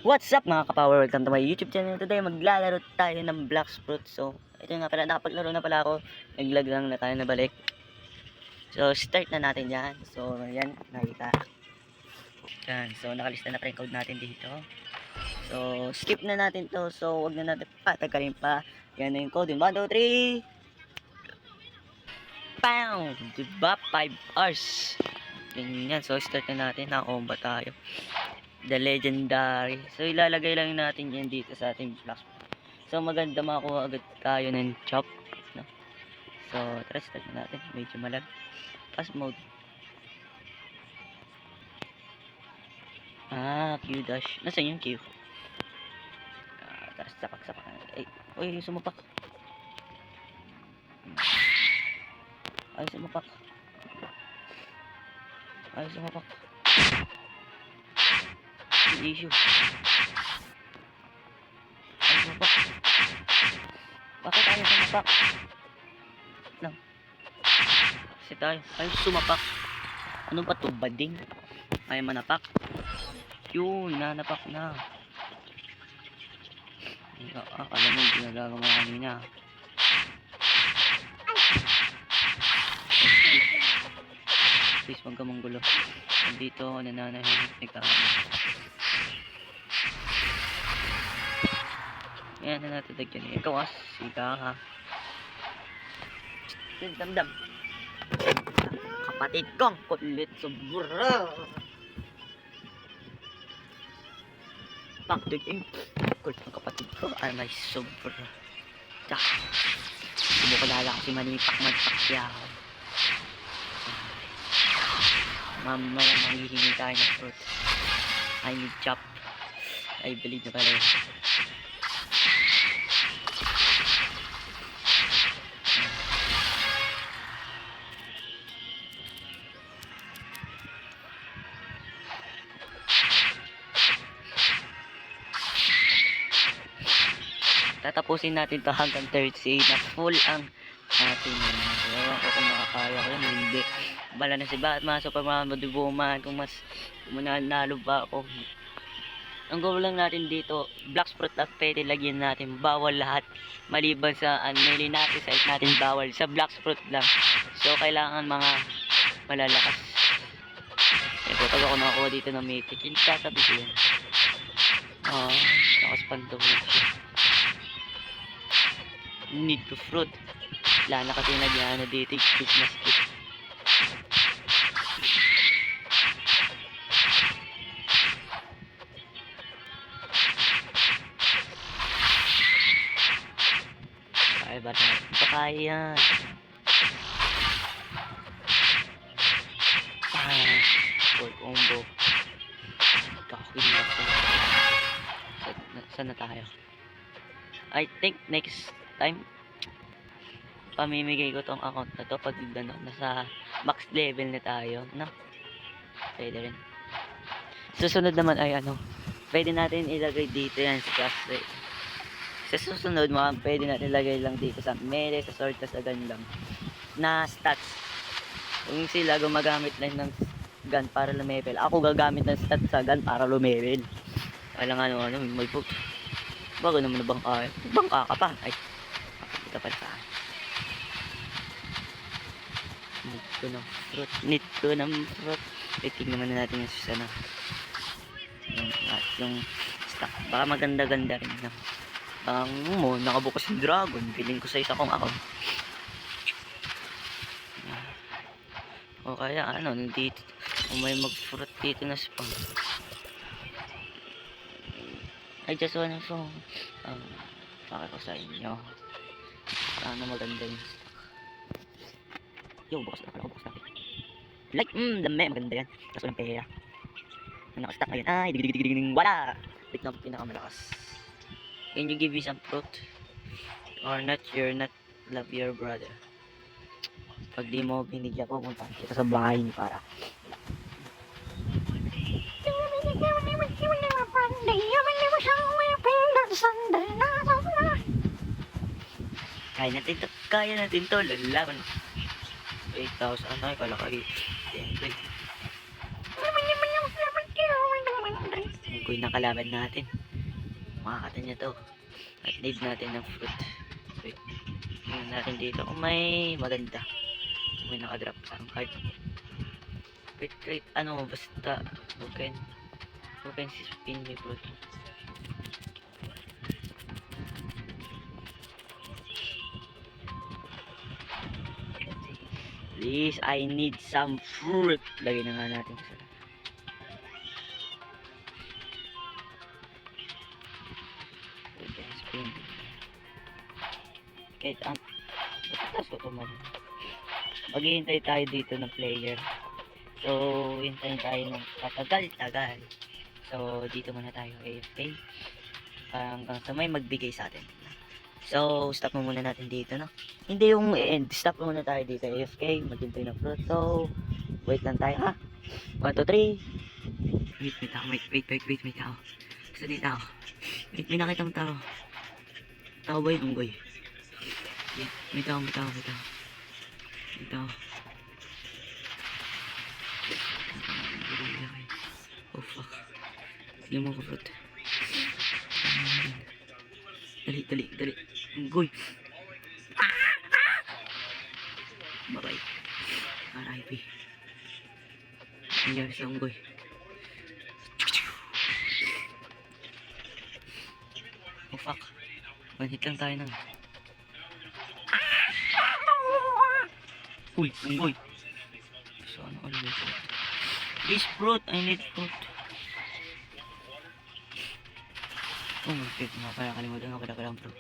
What's up mga kapower? Welcome to my YouTube channel. Today maglalaro tayo ng Bloxfruit. So, ito nga pala, nakapaglaro na pala ako. Naglag lang na tayo na balik. So, start na natin yan. So, yan, nakita. Yan. So, nakalista na pre-code natin dito. So, skip na natin to. So, wag na natin patagarin pa. Yan na yung code. 1, 2, 3. Pound! Diba? 5 hours. Ganyan. So, start na natin. Nakakomba tayo. The Legendary. So, ilalagay lang natin yan dito sa ating Bloxfruit. So, maganda makakuha agad tayo ng chop. No? So, tara, start na natin. Medyo malag. Fast mode. Q dash. Nasaan yung Q? Tara, sapak. Ay, uy, sumapak. Ay, sumapak. Issue. Ay, sumapak. Bakit tayo sumapak? Lang. Kasi tayo. Ay, sumapak. Ano ba ito? Bading? Ay, manapak. Yun, nanapak na. Alam mo, hindi nagagawa kanina. Please, huwag ka manggulo. Dito ako nananahimik. Ayan na natin dagyan. Ikaw siga ha. Damdam. Kapatid kong kulit sobra. Back to game. Kulit ng kapatid ko. Ay may sobra. Sumukulala ko si Manipak Magpakyaw. Mamaya manghihingi tayo ng fruit. I need chop. I believe na pala yun. Tatapusin natin to hanggang 38 na full ang ating ewan ko kung makakaya ko yun, hindi bala na si Batman, Superman, Wonder Woman kung mananalo ba ako. Ang goal lang natin dito, Bloxfruit lang pwede lagyan natin, bawal lahat maliban sa unmelee natin, site natin bawal, sa Bloxfruit lang. So kailangan mga malalakas. Siyempre pag ako nakakuha dito ng mythic, yung tatabi ko yan. Lakas pantuloy siya. Need to fruit. Wala na kasi nagyana dito. Christmas kit. Kaya ba na? Kaya. Full combo. Kakakilig ako. Saan na tayo? I think next time pamimigay ko tong account na to pag nasa max level na tayo, no? Pwede rin. Susunod naman ay pwede natin ilagay dito yan sa class rate. Sa susunod pwede natin ilagay lang dito sa melee, sa sword, sa gun lang na stats. Kung sila gumagamit lang ng gun para lumevel, ako gagamit ng stats sa gun para lumevel. Kailangan may book. Bago naman na bangka. Bangka ka pa. Ay, ito pa sa need ko ng fruit. Tingnan naman natin yung susana. Yung stock. Baka maganda-ganda rin. Nakabukas yung dragon. Piling ko sa isa kong account. O kaya nandito. Kung may mag-fruit dito na spawn. I just wanna song. Pakita ko sa inyo. Sana maganda yung stock. Yo, bukas na pala. Like, dami. Maganda yan. Kaso ng pera. Ang nakastack ngayon. Ay, digigigigigiging. Wala! Tignan ko pinakamalakas. Can you give me some fruit? Or not, you're not love your brother. Pag di mo binigyan ko, punta kita sa bahay ni para. Kaya natin to. Lalaban. 8,000 ay kalakay. unggoy na kalaban natin. Makakata niya to. At need natin ng fruit. Wait. Tingnan natin dito kung may maganda. May nakadrop ang card. Wait, ano, basta open si spin me fruit. Please, I need some fruit. Lagay na nga natin sa open spin. Kahit ang tapos ko tuman. Maghihintay tayo dito ng player. So, hintayin tayo ng katagal-tagal. So, dito muna tayo AFK. Hanggang sa may magbigay sa atin. So, stop mo muna natin dito, no? Hindi yung end. Stop muna tayo dito AFK. Maghintay ng fruit. So, wait lang tayo, ha? 1, 2, 3. Wait, may tao. Basta di tao. Wait, may nakitang tao. Tao ba yung unggoy? May tao. Oh fuck. Hindi mo ko fruit. Dali. Unggoy. Bye-bye. RIP. Nangyari sa unggoy. Oh fuck. One hit lang tayo na. Uy, unggoy. So ano ulit? Please fruit, I need fruit. Oh my god, kaya kalimutan ako pala ang fruit.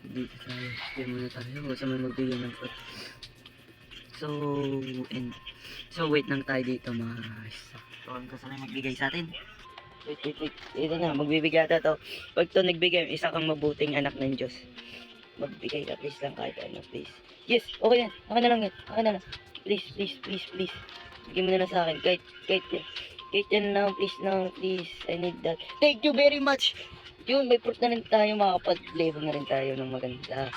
Dito tayo, hindi muna tayo, basta may magbigay ng fruit. So wait lang tayo dito mga so hanggang sa may magbigay sa atin. Wait. Ito na, magbibigay ata to. Pag to nagbigay, isa kang mabuting anak ng Diyos. Magbigay ka, please lang kahit ano, please. Yes, okay yan. Akin na lang. Please. Bigyan mo na lang sa akin. Kahit yan lang, please. I need that. Thank you very much. Yun, may fruit na rin tayo, makakapag-level na rin tayo ng maganda.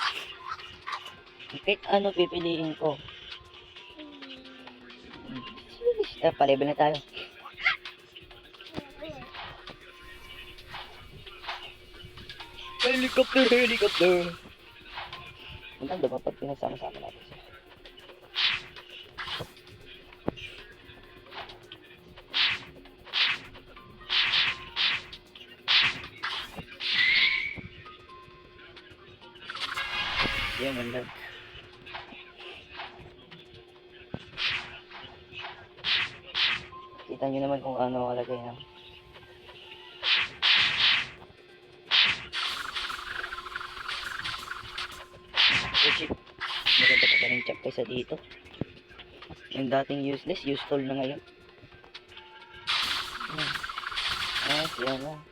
Kahit ano pipiliin ko. Pa-level na tayo. Helicopter. Ang ganda ba pag pinagsama-sama natin siya? Yan, ganda. Kita nyo naman kung ano kalagay na. Maganda pa rin check kaysa dito. Yung dating useless, useful na ngayon. Yan lang.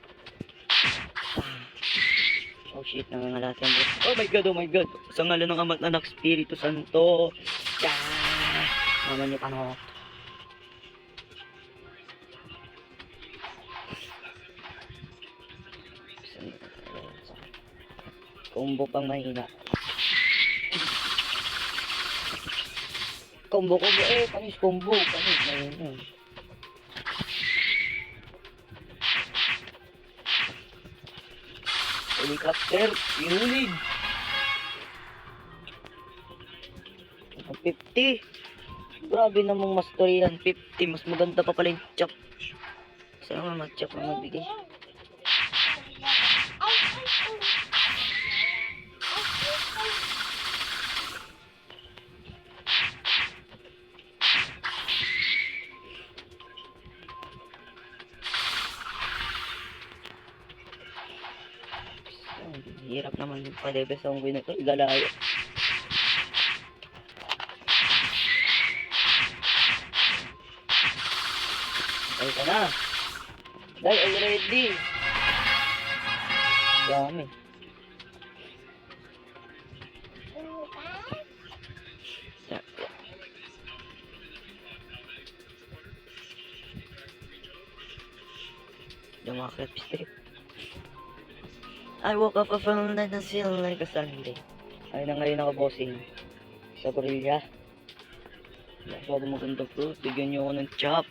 Oh shit, nangangalatan mo. Oh my god. Sa ngalan ng Ama at Anak, Espiritu Santo. Mama niyo panot. Combo pang mahina. Combo. Panis combo. Panis mahina. Helicopter, unit. 50. Grabe namang mastery yan. 50. Mas maganda pa pala yung chop. Saan nga mag-chop na magbigay? Hirap naman yung pa-level sa unggoy na ito. Igalayo. Ay ka na. Dahil already. Dami. Dumakit strip. I woke up from the night and feel like a Sunday. Ayun na ngayon ako, bossing. Sa gorilla. Masyado maganda fruit. Bigyan niyo ako ng chop.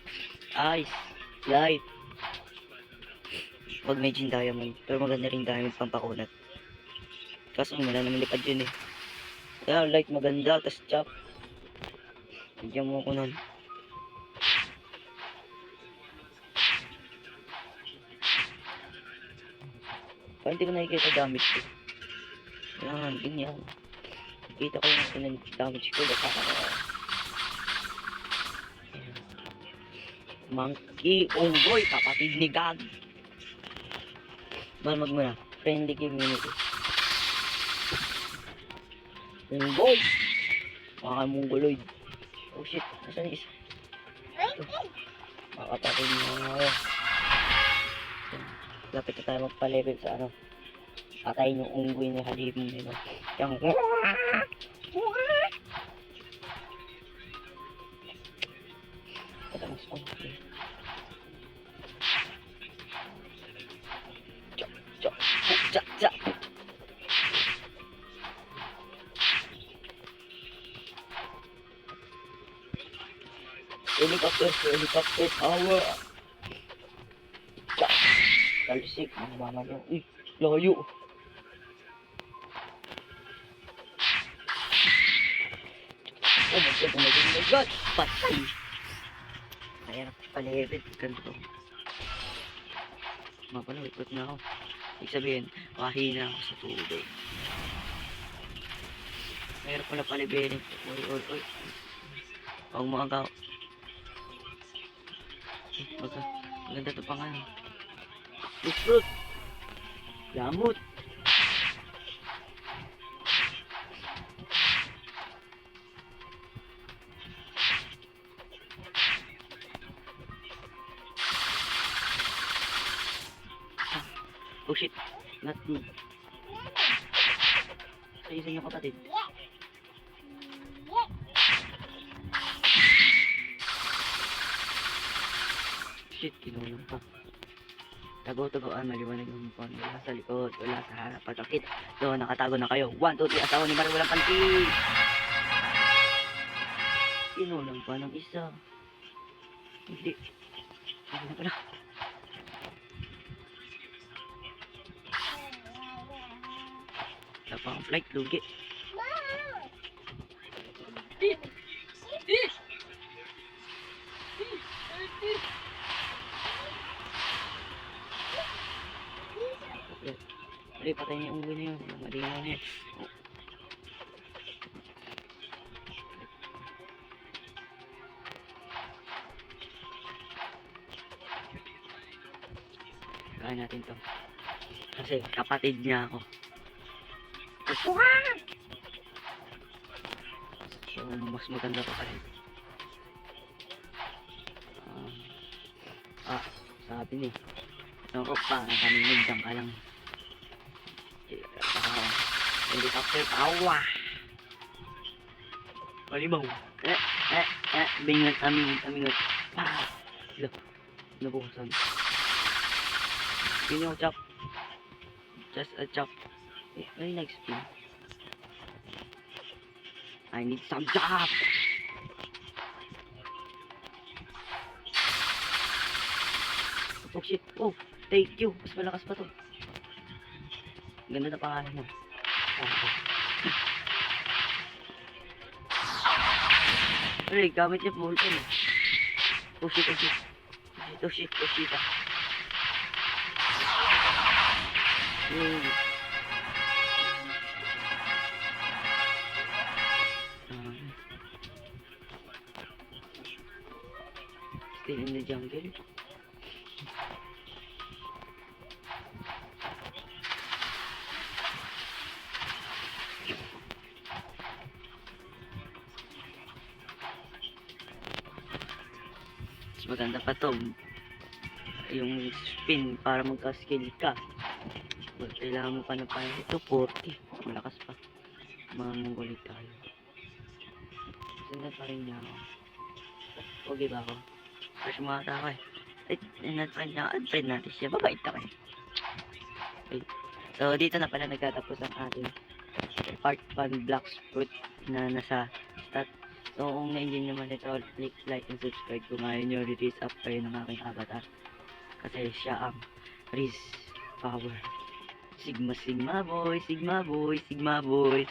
Ice. Light. Huwag medyo diamond. Pero maganda rin diamond pampakunat. Kaso wala naman lipad yun eh. Kaya light maganda. Tas chop. Bigyan mo ako nun. Parang hindi ko nakikita damage ko. Yan, ganyan. Kita ko yung damage ko. Monkey, unggoy, kapatid ni God. Balmag mo na. Friendly community. Unggoy. Baka mongoloid. Oh shit, nasan yung isa? Kapatid ni God. Lapit na tayo magpa-level sa ano. Patayin yung unggoy na halibin nila. Yung mas unggoy. Tsak. Helicopter power. Tsak. Talsik, mama niya. Uy, layo. Oh my god. Patay. Mahirap pala-level. Ganito. Mapala, ikot na ako. Ibig sabihin, mahina ako sa tubig. Mahirap pala pala-leveling. Uy. Huwag mo agaw. Maganda ito pa nga. Fruit. Lamot. Oh shit, not me. Sa isa niyo kapatid. Shit, kinulang pa. Tago-tagoan, maliwanag yung phone. Wala sa likod, wala sa harap. Pagkakit, doon, nakatago na kayo. 1, 2, 3, asawa ni Mario, walang panty. Kinulang pa ng isa. Hindi. Hindi na pala. Tapang flight, lugi. Pare, patay niya yung unggoy na yun. Malinaw na yun. Kaya natin to. Kasi kapatid niya ako. So, mas maganda pa rin. Sabi ni. Ako pa, kaninig lang ka lang. Helicopter power. Malimaw. Bingat, amingat. Nabukasan. Yun yung chop. Just a chop. Ay, nag-spin. I need some chop. Oh shit. Oh, thank you. Mas malakas pa to. Ganda na pangalan mo. Ay, gamit niya po ito. Oh shit. Still in the jungle. Mas maganda pa to yung spin para magka-skill ka. Kailangan mo pa na pa ito 40. Malakas pa. Mamunggulit tayo. Sanda pa rin niya ako. Okay ba ako? Fresh mga tao eh. Friend natin siya. Babait ako eh. Okay. So dito na pala nagtatapos ang ating Part 1 Black Fruit na nasa stat. So kung na-enjoy naman ito, click like and subscribe kung ayaw nyo release up kayo ng aking avatar. Kasi siya ang Riz Power. Sigma Sigma boy, Sigma boy, Sigma boy.